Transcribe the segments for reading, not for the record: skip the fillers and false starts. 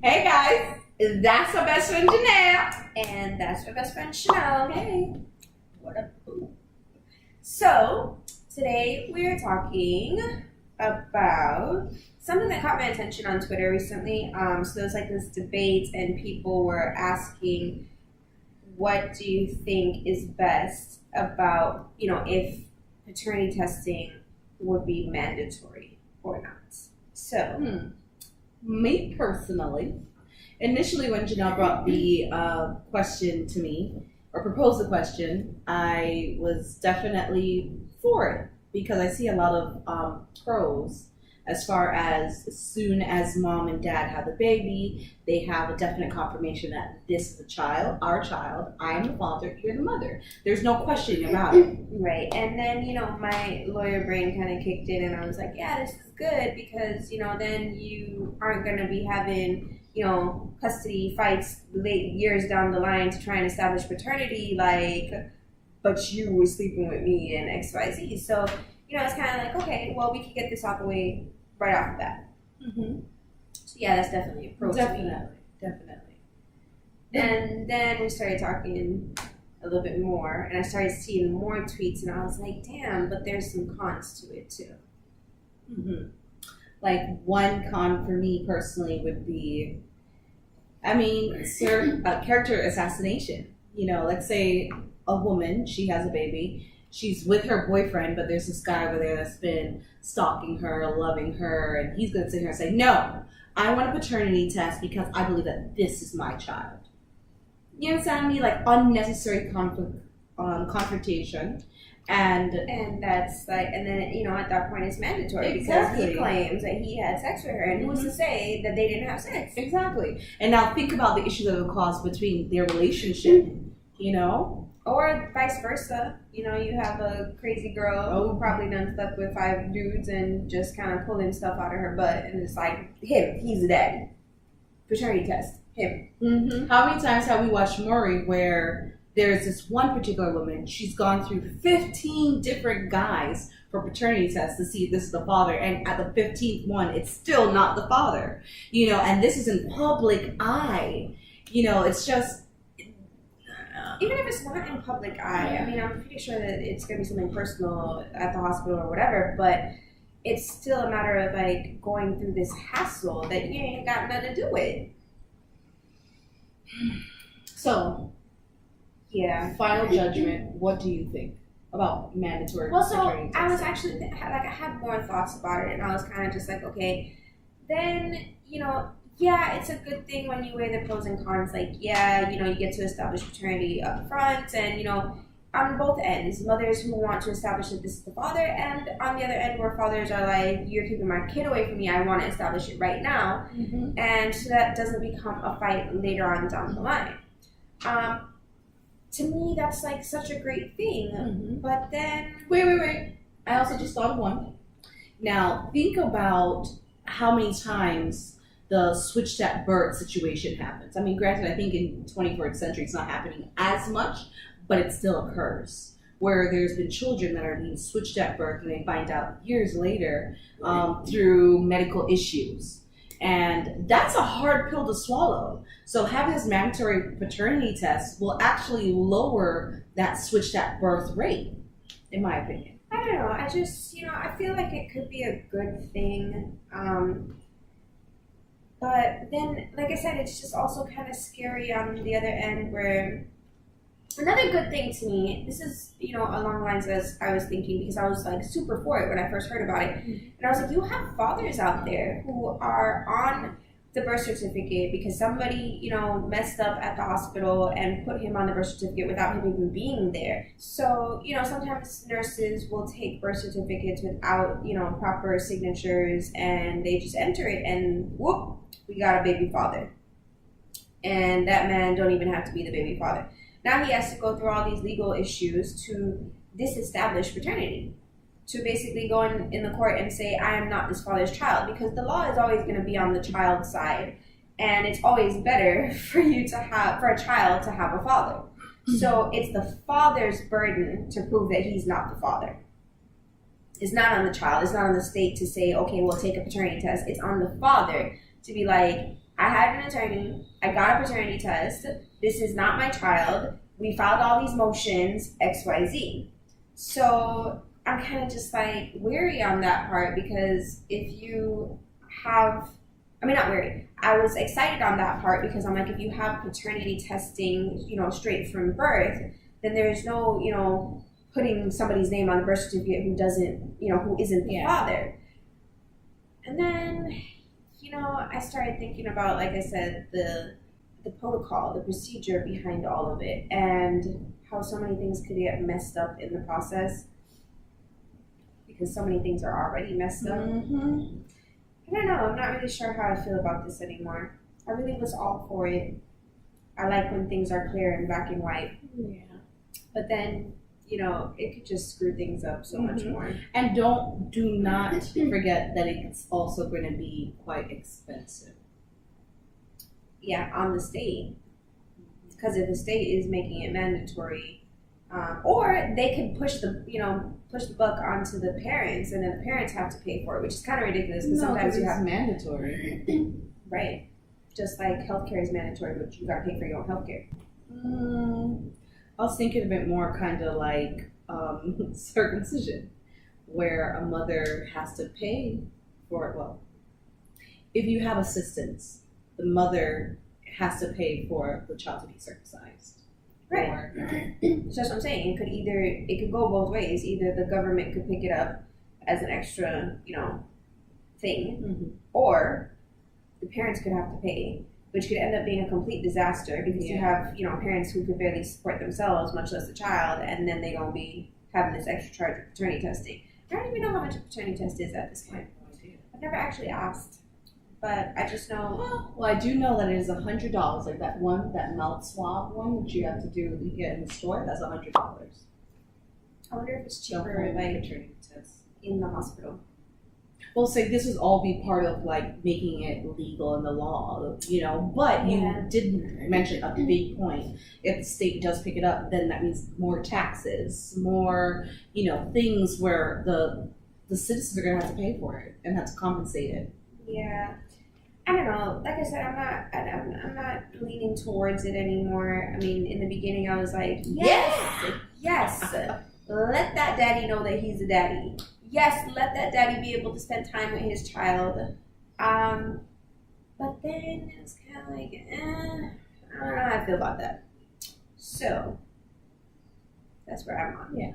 Hey guys, that's my best friend Shenielle. And that's my best friend Shenielle. Hey. What up? So, today we're talking about something that caught my attention on Twitter recently. So there was like this debate and people were asking, what do you think is best about, if paternity testing would be mandatory or not? So, Me personally, initially when Janelle brought the question to me, or proposed the question, I was definitely for it because I see a lot of pros as far as soon as mom and dad have the baby, they have a definite confirmation that this is the child, our child, I am the father, you're the mother. There's no questioning about it. right. And then, my lawyer brain kind of kicked in and I was like, yeah, this is good because, then you aren't going to be having, custody fights late years down the line to try and establish paternity, but you were sleeping with me and XYZ. So, it's kind of like, okay, well, we can get this out the way right off the bat. Mm-hmm. So, yeah, that's definitely a pro to me. Definitely. And then we started talking a little bit more, and I started seeing more tweets, and I was like, damn, but there's some cons to it, too. Mm-hmm. Like, one con for me personally would be, character assassination. Let's say a woman, she has a baby, she's with her boyfriend, but there's this guy over there that's been stalking her, loving her, and he's going to sit here and say, no, I want a paternity test because I believe that this is my child. You understand me? Like, unnecessary confrontation. And that's like, and then, at that point it's mandatory Exactly. because he claims that he had sex with her, and who's to say that they didn't have sex? Exactly. And now think about the issues that it would cause between their relationship, Or vice versa. You have a crazy girl who probably done slept with 5 dudes and just kind of pulling stuff out of her butt, and it's like, him, he's the daddy. Paternity test, him. Mm-hmm. How many times have we watched Maury where there's this one particular woman, she's gone through 15 different guys for paternity tests to see if this is the father, and at the 15th one, it's still not the father. And this is in public eye. It's just... Even if it's not in public eye, I'm pretty sure that it's going to be something personal at the hospital or whatever, but it's still a matter of, going through this hassle that you ain't got nothing to do with. So... yeah. Final judgment. What do you think about mandatory? Well, so paternity I was testing? actually I had more thoughts about it, and I was kind of just like, okay, then yeah, it's a good thing when you weigh the pros and cons. You get to establish paternity up front, and on both ends, mothers who want to establish that this is the father, and on the other end, where fathers are like, you're keeping my kid away from me. I want to establish it right now, and so that doesn't become a fight later on down the line. To me, that's such a great thing. But then... Wait. I also just thought of one. Now, think about how many times the switched at birth situation happens. Granted, I think in 21st century it's not happening as much, but it still occurs. Where there's been children that are being switched at birth and they find out years later through medical issues. And that's a hard pill to swallow. So having this mandatory paternity test will actually lower that switched at birth rate, in my opinion. I don't know. I just, I feel like it could be a good thing. But then, like I said, it's just also kind of scary on the other end where... Another good thing to me, this is, along the lines as I was thinking, because I was super for it when I first heard about it. And I was like, you have fathers out there who are on the birth certificate because somebody, messed up at the hospital and put him on the birth certificate without him even being there. So, sometimes nurses will take birth certificates without, proper signatures, and they just enter it and whoop, we got a baby father. And that man don't even have to be the baby father. Now he has to go through all these legal issues to disestablish paternity, to basically go in the court and say, I am not this father's child, because the law is always going to be on the child's side, and it's always better for a child to have a father. So it's the father's burden to prove that he's not the father. It's not on the child. It's not on the state to say, okay, we'll take a paternity test. It's on the father to be like, I had an attorney. I got a paternity test. This is not my child. We filed all these motions, XYZ. So I'm kind of just like weary on that part because if you have, I mean, not weary. I was excited on that part because I'm like, if you have paternity testing, straight from birth, then there's no, putting somebody's name on the birth certificate who doesn't, who isn't the father. And then, I started thinking about, like I said, the protocol, the procedure behind all of it, and how so many things could get messed up in the process because so many things are already messed up. Mm-hmm. I don't know. I'm not really sure how I feel about this anymore. I really was all for it. I like when things are clear and black and white. Yeah. But then, it could just screw things up so much more. And do not forget that it's also going to be quite expensive. Yeah, on the state. Because if the state is making it mandatory, or they could push the buck onto the parents, and then the parents have to pay for it, which is kind of ridiculous because sometimes you have mandatory. Right. Just like healthcare is mandatory, but you got to pay for your own healthcare. I was thinking a bit more kind of like circumcision, where a mother has to pay for it. Well, if you have assistance, the mother has to pay for the child to be circumcised. Right. So that's what I'm saying. It could go both ways. Either the government could pick it up as an extra, thing, or the parents could have to pay, which could end up being a complete disaster because you have, parents who could barely support themselves, much less the child, and then they're going to be having this extra charge of paternity testing. I don't even know how much a paternity test is at this point. I've never actually asked, but I just know. Well, I do know that it is $100. Like that mouth swab one, which you have to do, you get in the store. That's $100. I wonder if it's cheaper, like paternity test in the hospital. Well, say this would all be part of like making it legal in the law, But you didn't mention a big point. If the state does pick it up, then that means more taxes, more things where the citizens are going to have to pay for it and have to compensate it. Yeah, I don't know. Like I said, I'm not leaning towards it anymore. I mean, in the beginning, I was like, yes, let that daddy know that he's a daddy. Yes, let that daddy be able to spend time with his child. But then it's kind of like, I don't know how I feel about that. So that's where I'm on. Yeah.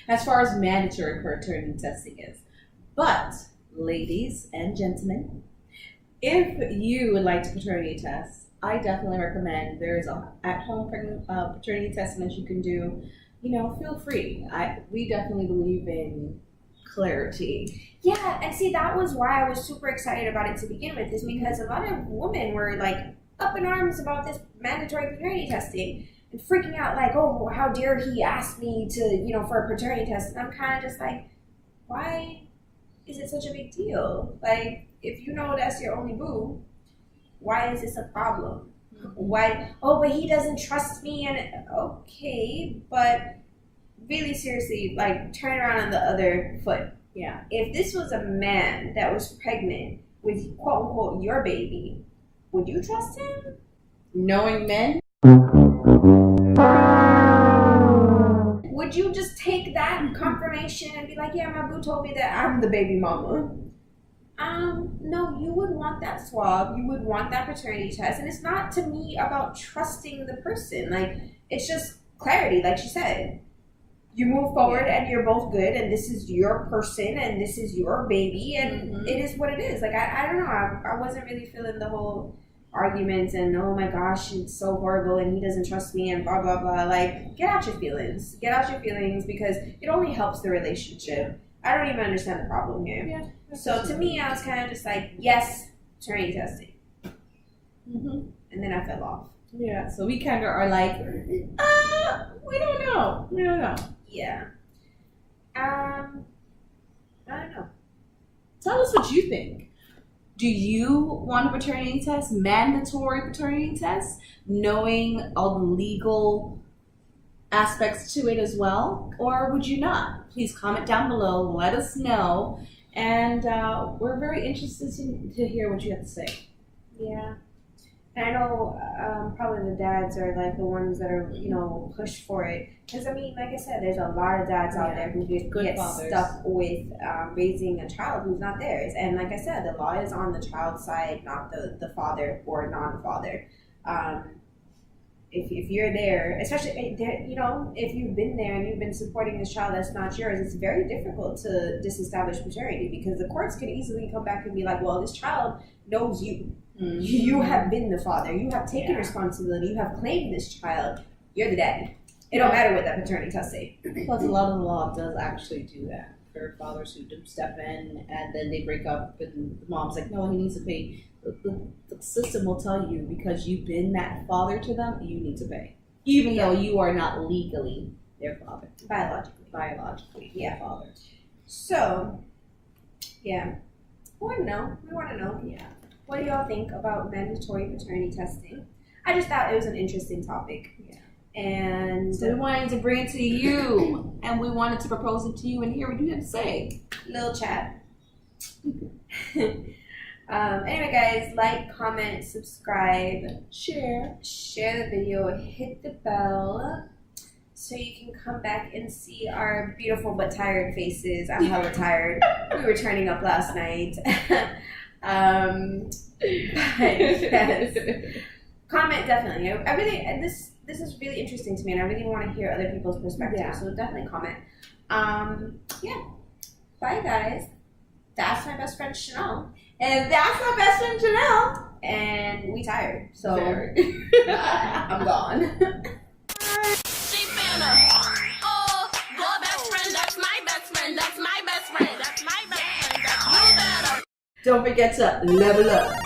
As far as mandatory paternity testing is. But, ladies and gentlemen, if you would like to paternity test, I definitely recommend there is a at-home paternity testing that you can do. Feel free. We definitely believe in clarity. Yeah, and see, that was why I was super excited about it to begin with, is because a lot of women were like up in arms about this mandatory paternity testing and freaking out like, oh, how dare he ask me to, for a paternity test. And I'm kind of just like, why is it such a big deal? Like, if you know that's your only boo, why is this a problem? Why? Oh, but he doesn't trust me. And okay, but really seriously, like, turn around on the other foot. Yeah. If this was a man that was pregnant with quote unquote your baby, would you trust him? Knowing men? Would you just take that confirmation and be like, yeah, my boo told me that I'm the baby mama? No, you would want that swab. You would want that paternity test. And it's not, to me, about trusting the person. Like, it's just clarity, like she said. You move forward and you're both good, and this is your person, and this is your baby, and it is what it is. Like, I don't know. I wasn't really feeling the whole arguments and, oh my gosh, it's so horrible, and he doesn't trust me, and blah, blah, blah. Like, get out your feelings. Get out your feelings, because it only helps the relationship. I don't even understand the problem here. Yeah. So to me, I was kind of just like, yes, paternity testing. And then I fell off. Yeah, so we kind of are like, we don't know. Yeah. I don't know. Tell us what you think. Do you want a paternity test, mandatory paternity test, knowing all the legal aspects to it as well? Or would you not? Please comment down below, let us know, and we're very interested to hear what you have to say. Yeah. And I know probably the dads are like the ones that are, you know, pushed for it. Because I mean, like I said, there's a lot of dads out there who get stuck with raising a child who's not theirs. And like I said, the law is on the child's side, not the father or non-father. If you're there, especially you know, if you've been there and you've been supporting this child that's not yours, it's very difficult to disestablish paternity because the courts can easily come back and be like, well, this child knows you. Mm-hmm. You have been the father. You have taken responsibility. You have claimed this child. You're the daddy. It don't matter what that paternity test say. Plus, a lot of the law does actually do that. There are fathers who do step in and then they break up, and the mom's like, no, he needs to pay. The system will tell you because you've been that father to them, you need to pay, even though you are not legally their father, biologically, their father. So, yeah, we want to know. Yeah. What do y'all think about mandatory paternity testing? I just thought it was an interesting topic. Yeah. And so we wanted to bring it to you, and we wanted to propose it to you, and hear what you have to say. Little chat. Anyway, guys, like, comment, subscribe, share the video, hit the bell, so you can come back and see our beautiful but tired faces. I'm hella tired. We were turning up last night. Yes. Comment definitely. I really this is really interesting to me, and I really want to hear other people's perspectives. Yeah. So definitely comment. Yeah. Bye, guys. That's my best friend Shenielle. And that's my best friend Shenielle. And we tired. So I'm gone. She finna. Oh, your best friend, that's my best friend. That's my best friend. That's my best friend. That's you better. Don't forget to level up.